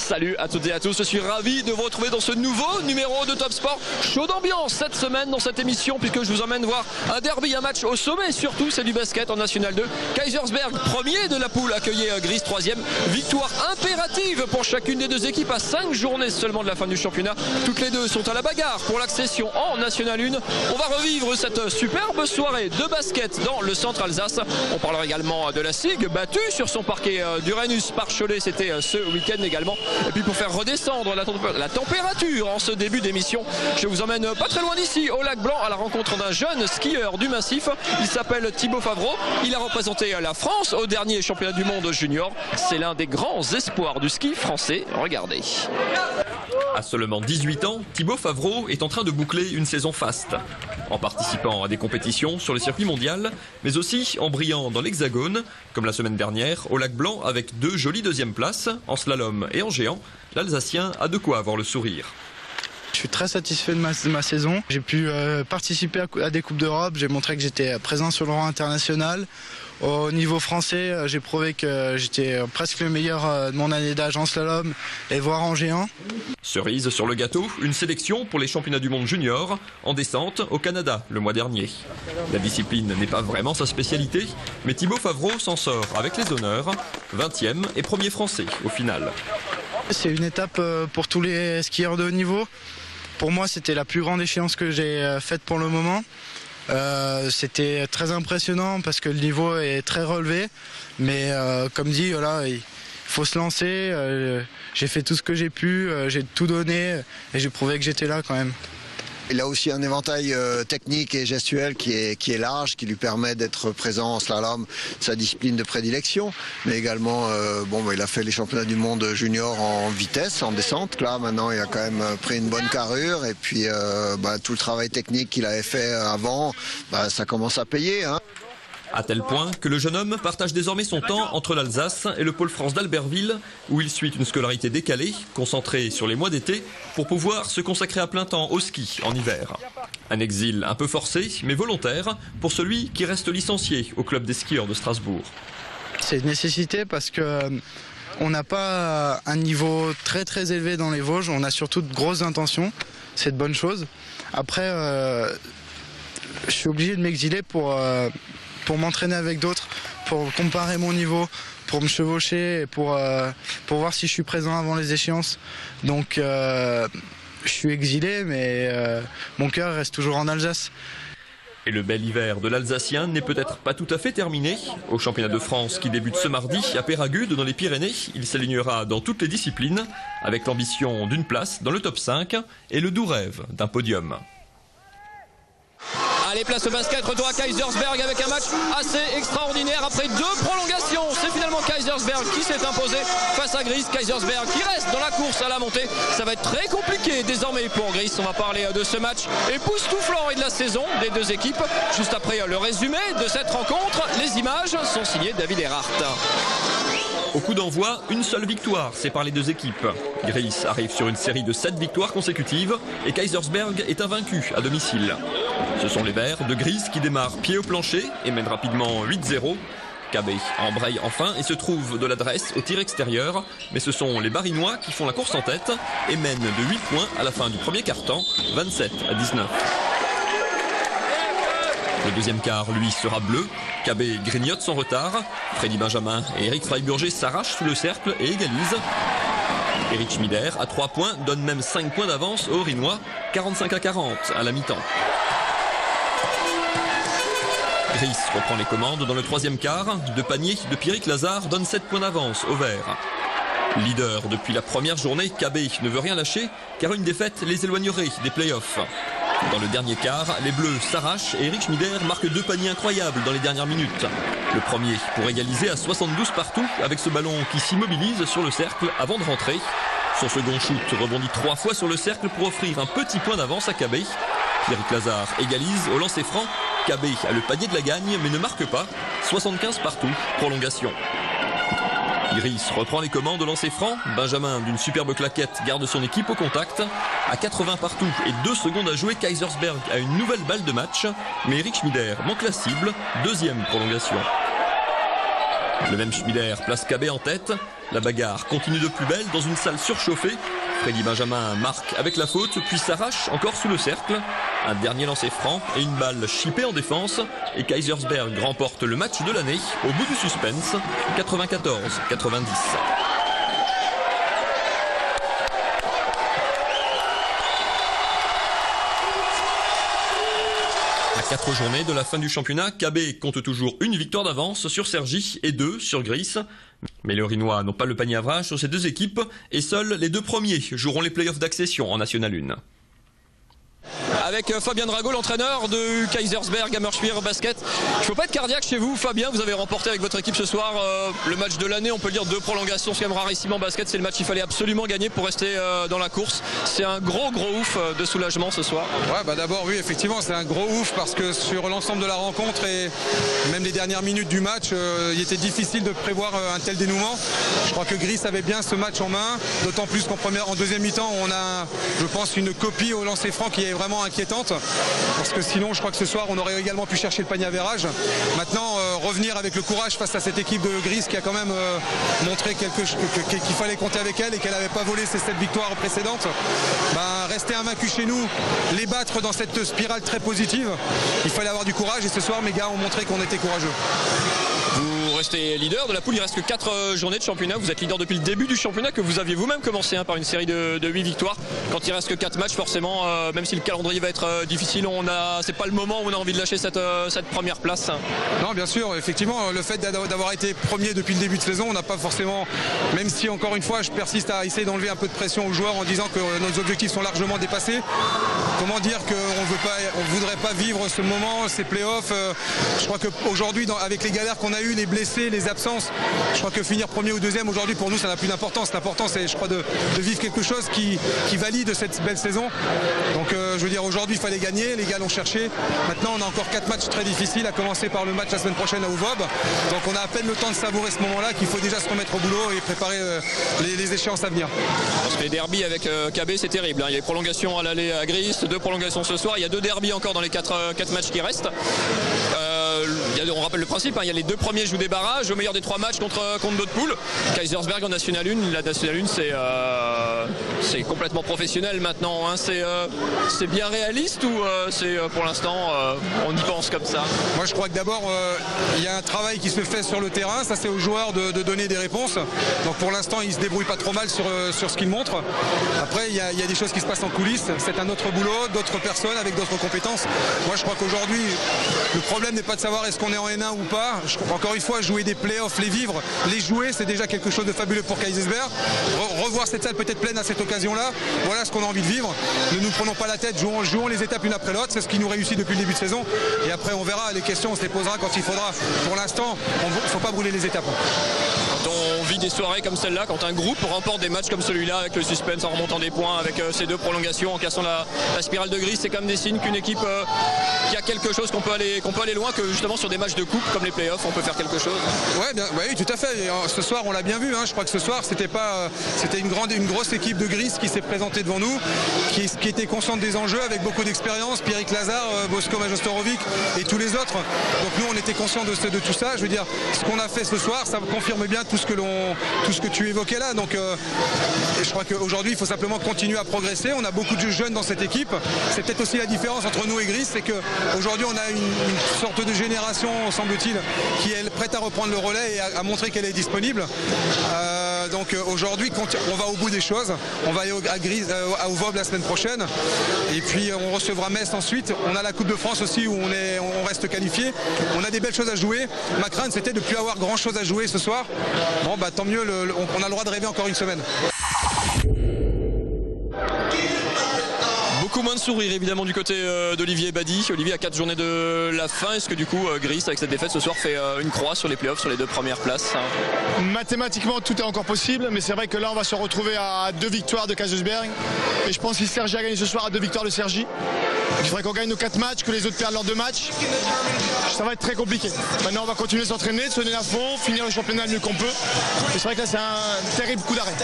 Salut à toutes et à tous, je suis ravi de vous retrouver dans ce nouveau numéro de Top Sport. Chaud d'ambiance cette semaine dans cette émission puisque je vous emmène voir un derby, un match au sommet, surtout c'est du basket en National 2. Kaisersberg, premier de la poule, accueillait Gries, troisième. Victoire impérative pour chacune des deux équipes à 5 journées seulement de la fin du championnat. Toutes les deux sont à la bagarre pour l'accession en National 1. On va revivre cette superbe soirée de basket dans le centre Alsace. On parlera également de la SIG battue sur son parquet d'Uranus par Cholet, c'était ce week-end également. Et puis pour faire redescendre la température en ce début d'émission, je vous emmène pas très loin d'ici, au Lac Blanc, à la rencontre d'un jeune skieur du massif. Il s'appelle Thibaut Favreau. Il a représenté la France au dernier championnat du monde junior. C'est l'un des grands espoirs du ski français. Regardez. À seulement 18 ans, Thibaut Favreau est en train de boucler une saison faste. En participant à des compétitions sur le circuit mondial, mais aussi en brillant dans l'Hexagone, comme la semaine dernière, au Lac Blanc avec 2 jolies deuxièmes places, en slalom et en géant, l'Alsacien a de quoi avoir le sourire. Je suis très satisfait de ma saison. J'ai pu participer à des Coupes d'Europe, j'ai montré que j'étais présent sur le rang international. Au niveau français, j'ai prouvé que j'étais presque le meilleur de mon année d'âge en slalom et voire en géant. Cerise sur le gâteau, une sélection pour les championnats du monde junior en descente au Canada le mois dernier. La discipline n'est pas vraiment sa spécialité, mais Thibaut Favreau s'en sort avec les honneurs, 20e et premier français au final. C'est une étape pour tous les skieurs de haut niveau. Pour moi, c'était la plus grande échéance que j'ai faite pour le moment. C'était très impressionnant parce que le niveau est très relevé. Mais comme dit, voilà, il faut se lancer. J'ai fait tout ce que j'ai pu, j'ai tout donné et j'ai prouvé que j'étais là quand même. Il a aussi un éventail technique et gestuel qui est large, qui lui permet d'être présent en slalom, sa discipline de prédilection. Mais également, il a fait les championnats du monde junior en vitesse, en descente. Là, maintenant, il a quand même pris une bonne carrure. Et puis, tout le travail technique qu'il avait fait avant, ça commence à payer, hein. À tel point que le jeune homme partage désormais son temps entre l'Alsace et le pôle France d'Albertville, où il suit une scolarité décalée, concentrée sur les mois d'été, pour pouvoir se consacrer à plein temps au ski en hiver. Un exil un peu forcé, mais volontaire, pour celui qui reste licencié au club des skieurs de Strasbourg. C'est une nécessité parce que on n'a pas un niveau très très élevé dans les Vosges, on a surtout de grosses intentions, c'est de bonnes choses. Après, je suis obligé de m'exiler pour m'entraîner avec d'autres, pour comparer mon niveau, pour me chevaucher et pour voir si je suis présent avant les échéances. Donc je suis exilé, mais mon cœur reste toujours en Alsace. Et le bel hiver de l'Alsacien n'est peut-être pas tout à fait terminé. Au championnat de France qui débute ce mardi à Péragude dans les Pyrénées, il s'alignera dans toutes les disciplines avec l'ambition d'une place dans le top 5 et le doux rêve d'un podium. Allez, place au basket, retour à Kaisersberg avec un match assez extraordinaire après 2 prolongations. C'est finalement Kaisersberg qui s'est imposé face à Gries. Kaisersberg qui reste dans la course à la montée. Ça va être très compliqué désormais pour Gries. On va parler de ce match époustouflant et de la saison des deux équipes. Juste après le résumé de cette rencontre, les images sont signées David Erhardt. Au coup d'envoi, une seule victoire sépare les deux équipes. Gries arrive sur une série de 7 victoires consécutives et Kaisersberg est invaincu à domicile. Ce sont les Verts de Gries qui démarrent pied au plancher et mènent rapidement 8-0. KB embraye enfin et se trouve de l'adresse au tir extérieur. Mais ce sont les Barinois qui font la course en tête et mènent de 8 points à la fin du premier quart-temps, 27-19. Le deuxième quart, lui, sera bleu. KB grignote son retard. Freddy Benjamin et Eric Freiburger s'arrachent sous le cercle et égalisent. Eric Schmider, à 3 points, donne même 5 points d'avance aux Rinois, 45-40 à la mi-temps. Gries reprend les commandes dans le troisième quart. 2 paniers de Pierrick Lazare donnent 7 points d'avance aux Verts. Leader depuis la première journée, KB ne veut rien lâcher car une défaite les éloignerait des playoffs. Dans le dernier quart, les Bleus s'arrachent et Eric Schmider marque 2 paniers incroyables dans les dernières minutes. Le premier pour égaliser à 72 partout avec ce ballon qui s'immobilise sur le cercle avant de rentrer. Son second shoot rebondit 3 fois sur le cercle pour offrir un petit point d'avance à KB. Pierrick Lazare égalise au lancer franc. KB a le panier de la gagne mais ne marque pas. 75 partout, prolongation. Gries reprend les commandes au lancer franc. Benjamin, d'une superbe claquette, garde son équipe au contact. À 80 partout et 2 secondes à jouer, Kaisersberg a une nouvelle balle de match. Mais Eric Schmider manque la cible. Deuxième prolongation. Le même Schmider place KB en tête. La bagarre continue de plus belle dans une salle surchauffée. Freddy Benjamin marque avec la faute, puis s'arrache encore sous le cercle. Un dernier lancer franc et une balle chippée en défense. Et Kaisersberg remporte le match de l'année au bout du suspense, 94-90. À 4 journées de la fin du championnat, KB compte toujours une victoire d'avance sur Cergy et 2 sur Gris. Mais les Rinois n'ont pas le panier à vrage sur ces deux équipes et seuls les 2 premiers joueront les playoffs d'accession en National 1. Avec Fabien Drago, l'entraîneur de Kaisersberg Hammerschwir Basket. Il ne faut pas être cardiaque chez vous, Fabien. Vous avez remporté avec votre équipe ce soir le match de l'année. On peut le dire 2 prolongations. C'est quand même rarissime en basket. C'est le match qu'il fallait absolument gagner pour rester dans la course. C'est un gros ouf de soulagement ce soir. Ouais, d'abord, oui, effectivement, c'est un gros ouf parce que sur l'ensemble de la rencontre et même les dernières minutes du match, il était difficile de prévoir un tel dénouement. Je crois que Gris avait bien ce match en main. D'autant plus en deuxième mi-temps, on a, je pense, une copie au lancer franc qui est vraiment inquiétante parce que sinon je crois que ce soir on aurait également pu chercher le panier à verrage. Maintenant revenir avec le courage face à cette équipe de Gris qui a quand même montré qu'il fallait compter avec elle et qu'elle n'avait pas volé ses 7 victoires précédentes, rester invaincu chez nous, les battre dans cette spirale très positive, il fallait avoir du courage et ce soir mes gars ont montré qu'on était courageux. Vous restez leader de la poule, il reste que 4 journées de championnat, vous êtes leader depuis le début du championnat que vous aviez vous-même commencé par une série de 8 victoires. Quand il reste que 4 matchs, forcément, même si le calendrier va être difficile, c'est pas le moment où on a envie de lâcher cette première place. Non, bien sûr, effectivement, le fait d'avoir été premier depuis le début de saison, on n'a pas forcément, même si encore une fois je persiste à essayer d'enlever un peu de pression aux joueurs en disant que nos objectifs sont largement dépassés. Comment dire qu'on ne voudrait pas vivre ce moment, ces playoffs. Je crois qu'aujourd'hui, avec les galères qu'on a eues, les blessés, les absences, je crois que finir premier ou deuxième aujourd'hui pour nous ça n'a plus d'importance. L'important c'est je crois de vivre quelque chose qui valide cette belle saison. Donc je veux dire aujourd'hui il fallait gagner, les gars l'ont cherché. Maintenant on a encore 4 matchs très difficiles, à commencer par le match la semaine prochaine à Uvob. Donc on a à peine le temps de savourer ce moment-là qu'il faut déjà se remettre au boulot et préparer les échéances à venir. Parce que les derbies avec KB c'est terrible, hein. Il y a les prolongations à l'aller à Gris, 2 prolongations ce soir, il y a 2 derbies encore dans les 4 matchs qui restent. On rappelle le principe, hein, il y a les 2 premiers jouent des barrages, au meilleur des 3 matchs contre d'autres poules. Kaisersberg en National 1, la National 1 c'est complètement professionnel maintenant, hein. C'est bien réaliste ou pour l'instant on y pense comme ça? Moi je crois que d'abord il y a un travail qui se fait sur le terrain, ça c'est aux joueurs de donner des réponses. Donc pour l'instant ils se débrouillent pas trop mal sur ce qu'ils montrent. Après il y a des choses qui se passent en coulisses, c'est un autre boulot, d'autres personnes avec d'autres compétences. Moi je crois qu'aujourd'hui le problème n'est pas de savoir est-ce qu'on est en N1 ou pas. Encore une fois, jouer des playoffs, les vivre, les jouer, c'est déjà quelque chose de fabuleux pour Kaisersberg. Revoir cette salle peut-être pleine à cette occasion-là, voilà ce qu'on a envie de vivre. Ne nous prenons pas la tête, jouons les étapes une après l'autre, c'est ce qui nous réussit depuis le début de saison. Et après on verra, les questions on se les posera quand il faudra. Pour l'instant, il ne faut pas brûler les étapes. Quand on vit des soirées comme celle-là, quand un groupe remporte des matchs comme celui-là avec le suspense en remontant des points, avec ces 2 prolongations, en cassant la spirale de Gris, c'est comme des signes qu'une équipe qui a quelque chose, qu'on peut aller loin, que justement sur des matchs de coupe comme les playoffs on peut faire quelque chose. Oui, tout à fait. Ce soir on l'a bien vu, hein. Je crois que ce soir c'était une grosse équipe de Gris qui s'est présentée devant nous, qui était consciente des enjeux avec beaucoup d'expérience, Pierrick Lazare, Bosko Majostorovic et tous les autres. Donc nous on était conscients de tout ça. Je veux dire, ce qu'on a fait ce soir, ça confirme bien tout ce que tu évoquais là. Donc et je crois qu'aujourd'hui il faut simplement continuer à progresser. On a beaucoup de jeunes dans cette équipe. C'est peut-être aussi la différence entre nous et Gris, c'est qu'aujourd'hui on a une sorte de génération, semble-t-il, qui est prête à reprendre le relais et à montrer qu'elle est disponible. Donc aujourd'hui on va au bout des choses. On va aller à Uvob la semaine prochaine et puis on recevra Metz ensuite. On a la Coupe de France aussi où on reste qualifié. On a des belles choses à jouer. Ma crainte c'était de ne plus avoir grand chose à jouer ce soir. Bon tant mieux, on a le droit de rêver encore une semaine. Beaucoup moins de sourire évidemment du côté d'Olivier Badi. Olivier à 4 journées de la fin. Est-ce que du coup Gris avec cette défaite ce soir fait une croix sur les playoffs, sur les 2 premières places? Mathématiquement tout est encore possible, mais c'est vrai que là on va se retrouver à 2 victoires de Kaisersberg. Et je pense que si Cergy a gagné ce soir à 2 victoires de Cergy, il faudrait qu'on gagne nos 4 matchs, que les autres perdent leurs 2 matchs. Ça va être très compliqué. Maintenant on va continuer de s'entraîner, de se donner à fond, finir le championnat le mieux qu'on peut. Et c'est vrai que là c'est un terrible coup d'arrêt.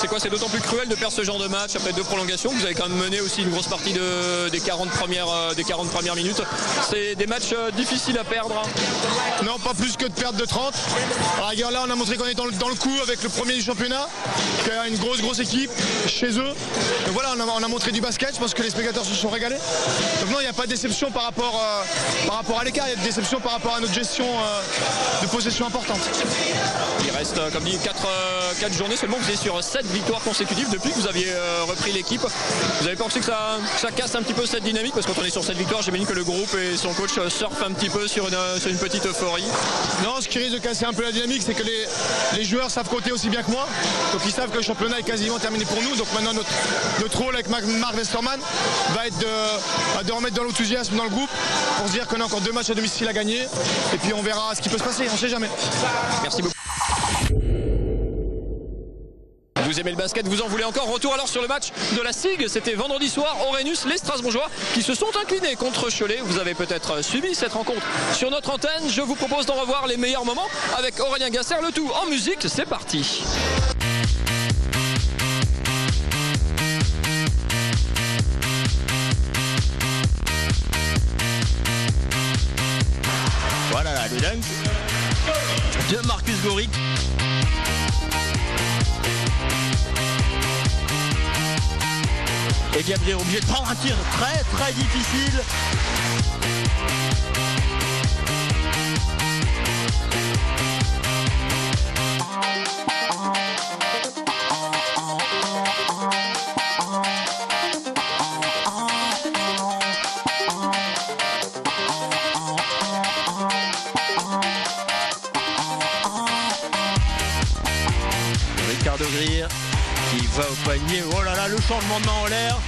C'est quoi? C'est d'autant plus cruel de perdre ce genre de match après 2 prolongations. Vous avez quand même mené aussi une grosse partie des 40 premières minutes. C'est des matchs difficiles à perdre. Non, pas plus que de perdre de 30. À la rigueur, là, on a montré qu'on est dans le coup avec le premier du championnat, qui a une grosse équipe chez eux. Donc voilà, on a montré du basket. Je pense que les spectateurs se sont régalés. Donc non, il n'y a pas de déception par rapport à l'écart. Il y a de déception par rapport à notre gestion de possession importante. Il reste, comme dit, 4 journées seulement. Vous êtes sur 7 victoires consécutives depuis que vous aviez repris l'équipe. Vous avez pensé que ça casse un petit peu cette dynamique? Parce que quand on est sur cette victoire, j'imagine que le groupe et son coach surfent un petit peu sur une petite euphorie. Non, ce qui risque de casser un peu la dynamique, c'est que les joueurs savent compter aussi bien que moi. Donc ils savent que le championnat est quasiment terminé pour nous. Donc maintenant notre rôle avec Mark Westerman va être de remettre dans l'enthousiasme dans le groupe pour se dire qu'on a encore 2 matchs à domicile à gagner. Et puis on verra ce qui peut se passer, on ne sait jamais. Merci beaucoup. Vous aimez le basket, vous en voulez encore. Retour alors sur le match de la SIG. C'était vendredi soir, Orenus, les Strasbourgeois qui se sont inclinés contre Cholet. Vous avez peut-être suivi cette rencontre sur notre antenne. Je vous propose d'en revoir les meilleurs moments avec Aurélien Gasser. Le tout en musique, c'est parti. Voilà le dunk de Marcus Goric. Et Gabriel est obligé de prendre un tir très difficile. Ricardo Greer qui va au panier. Oh là là, le changement de main en l'air.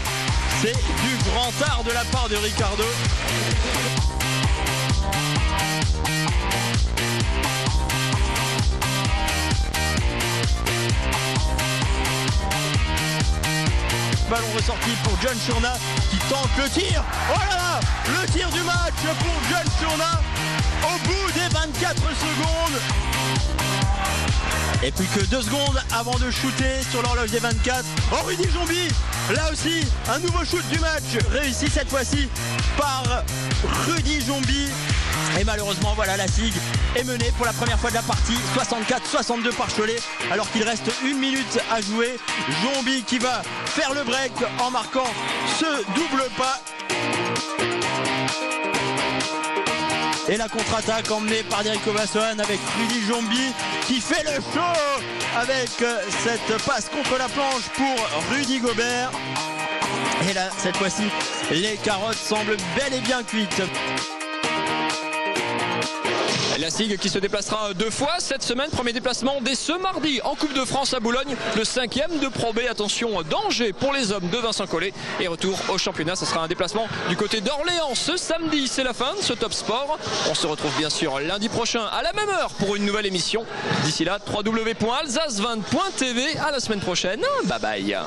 C'est du grand art de la part de Ricardo. Ballon ressorti pour John Shurna qui tente le tir. Oh là là, le tir du match pour John Shurna au bout des 24 secondes. Et plus que 2 secondes avant de shooter sur l'horloge des 24. Oh, Rudy Jombi, là aussi, un nouveau shoot du match, réussi cette fois-ci par Rudy Jombi. Et malheureusement, voilà, la SIG est menée pour la première fois de la partie, 64-62 par Cholet, alors qu'il reste 1 minute à jouer. Jombi qui va faire le break en marquant ce double pas. Et la contre-attaque emmenée par Derrick Ovasson avec Rudy Jombi qui fait le show avec cette passe contre la planche pour Rudy Gobert. Et là, cette fois-ci, les carottes semblent bel et bien cuites. La SIG qui se déplacera 2 fois cette semaine. Premier déplacement dès ce mardi en Coupe de France à Boulogne. Le 5e de Pro B. Attention, danger pour les hommes de Vincent Collet. Et retour au championnat. Ce sera un déplacement du côté d'Orléans ce samedi. C'est la fin de ce Top Sport. On se retrouve bien sûr lundi prochain à la même heure pour une nouvelle émission. D'ici là, www.alsace20.tv. À la semaine prochaine. Bye bye.